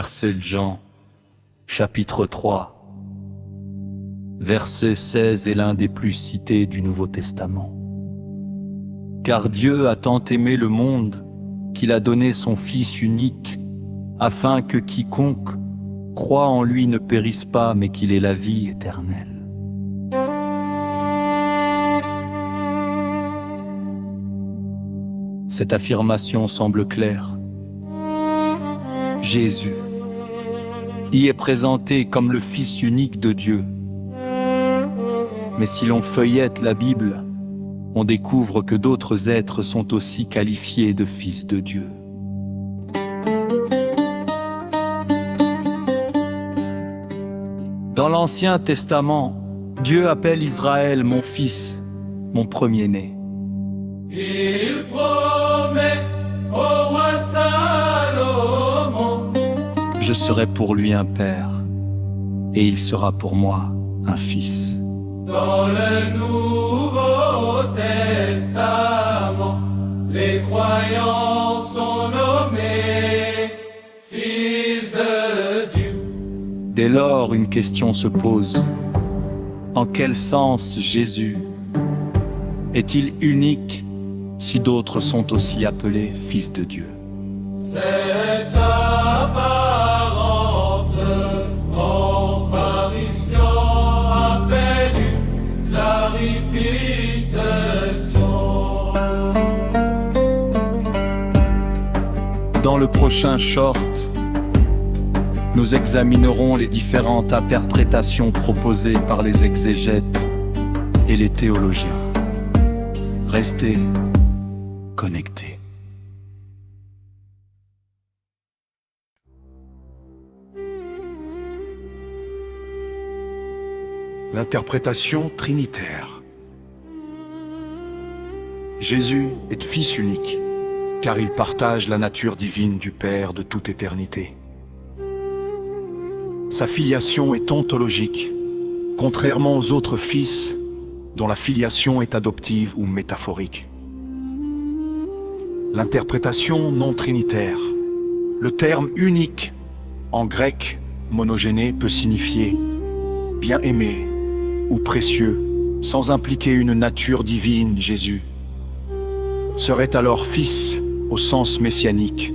verset de Jean, chapitre 3. Verset 16 est l'un des plus cités du Nouveau Testament. Car Dieu a tant aimé le monde qu'il a donné son Fils unique, afin que quiconque croit en lui ne périsse pas, mais qu'il ait la vie éternelle. Cette affirmation semble claire. Jésus y est présenté comme le Fils unique de Dieu. Mais si l'on feuillette la Bible, on découvre que d'autres êtres sont aussi qualifiés de fils de Dieu. Dans l'Ancien Testament, Dieu appelle Israël mon fils, mon premier-né. Il promet au roi Salomon: Je serai pour lui un père, et il sera pour moi un fils. Dans le Nouveau Testament, les croyants sont nommés fils de Dieu. Dès lors, une question se pose. En quel sens Jésus est-il unique si d'autres sont aussi appelés fils de Dieu? Cette apparente apparition appelle une clarification. Dans le prochain short, nous examinerons les différentes interprétations proposées par les exégètes et les théologiens. Restez connectés. L'interprétation trinitaire. Jésus est Fils unique, car il partage la nature divine du Père de toute éternité. Sa filiation est ontologique, contrairement aux autres fils dont la filiation est adoptive ou métaphorique. L'interprétation non trinitaire. Le terme unique, en grec monogéné, peut signifier bien-aimé ou précieux, sans impliquer une nature divine. Jésus serait alors fils au sens messianique,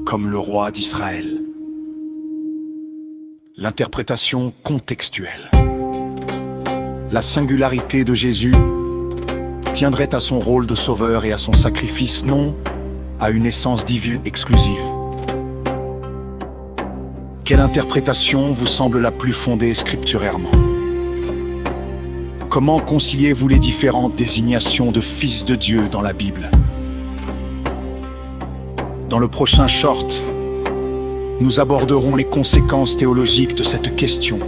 comme le roi d'Israël. L'interprétation contextuelle. La singularité de Jésus tiendrait à son rôle de sauveur et à son sacrifice, non à une essence divine exclusive. Quelle interprétation vous semble la plus fondée scripturairement? Comment conciliez-vous les différentes désignations de fils de Dieu dans la Bible? Dans le prochain short, nous aborderons les conséquences théologiques de cette question.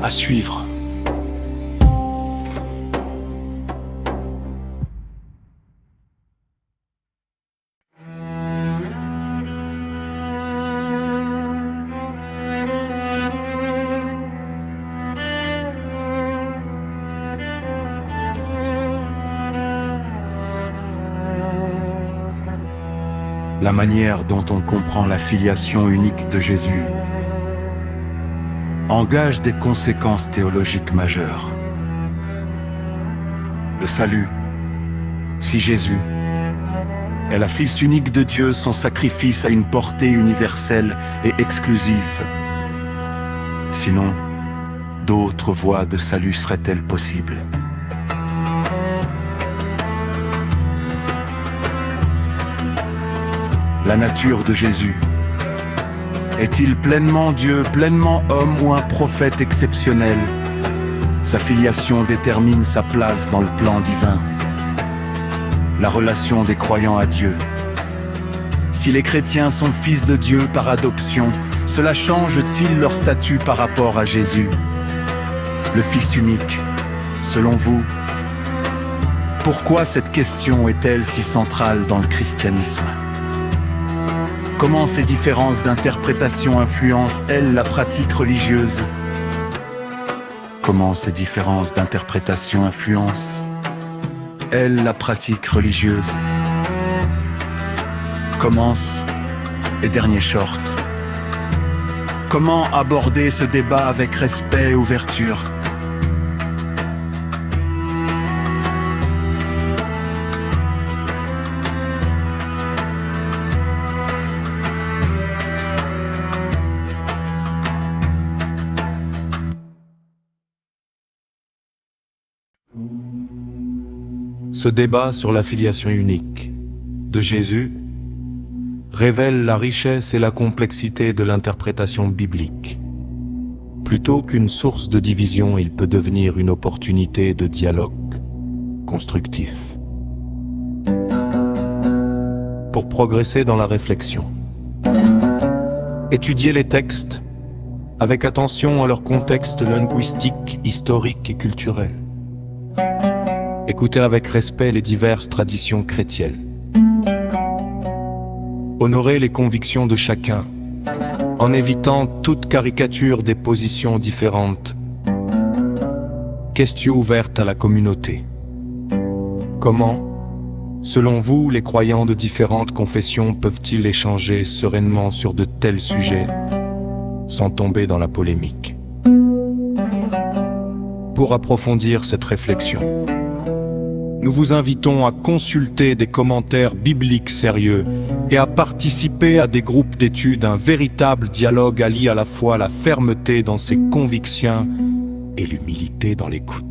À suivre. La manière dont on comprend la filiation unique de Jésus engage des conséquences théologiques majeures. Le salut. Si Jésus est la Fils unique de Dieu, son sacrifice a une portée universelle et exclusive. Sinon, d'autres voies de salut seraient-elles possibles? La nature de Jésus. Est-il pleinement Dieu, pleinement homme ou un prophète exceptionnel? Sa filiation détermine sa place dans le plan divin. La relation des croyants à Dieu. Si les chrétiens sont fils de Dieu par adoption, cela change-t-il leur statut par rapport à Jésus? Le Fils unique, selon vous, pourquoi cette question est-elle si centrale dans le christianisme? Comment ces différences d'interprétation influencent-elles la pratique religieuse? Comment ces différences d'interprétation influencent-elles la pratique religieuse? Commence et dernier short. Comment aborder ce débat avec respect et ouverture? Ce débat sur la filiation unique de Jésus révèle la richesse et la complexité de l'interprétation biblique. Plutôt qu'une source de division, il peut devenir une opportunité de dialogue constructif pour progresser dans la réflexion. Étudier les textes avec attention à leur contexte linguistique, historique et culturel. Écouter avec respect les diverses traditions chrétiennes. Honorer les convictions de chacun, en évitant toute caricature des positions différentes. Question ouverte à la communauté. Comment, selon vous, les croyants de différentes confessions peuvent-ils échanger sereinement sur de tels sujets, sans tomber dans la polémique? Pour approfondir cette réflexion, nous vous invitons à consulter des commentaires bibliques sérieux et à participer à des groupes d'études. Un véritable dialogue allie à la fois la fermeté dans ses convictions et l'humilité dans l'écoute.